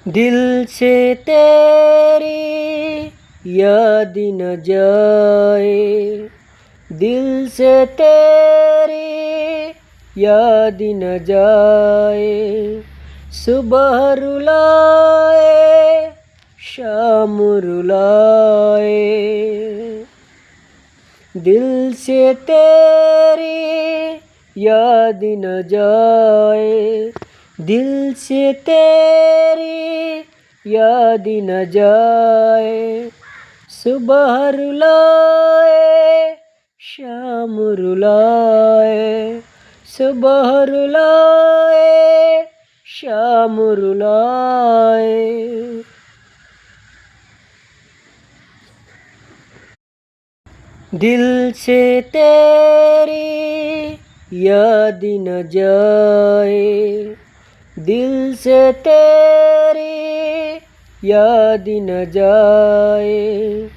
दिल से तेरी याद न जाए, दिल से तेरी याद न जाए। सुबह रुलाए शाम रुलाए, दिल से तेरी याद न जाए, दिल से तेरी याद न जाए। सुबह रुलाए शाम रुलाए, सुबह रुलाए शाम रुलाए। दिल से तेरी याद न जाए, दिल से तेरी याद न जाए।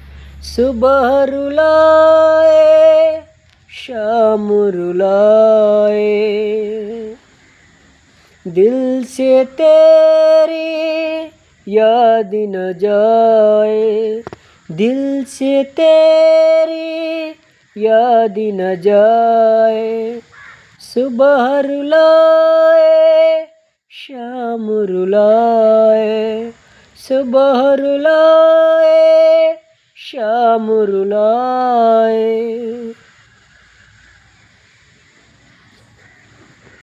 सुबह रुलाए शाम रुलाए, दिल से तेरी याद न जाए, दिल से तेरी याद न जाए। सुबह रुलाए शाम रुलाए, सुबह रुलाए शाम रुलाए।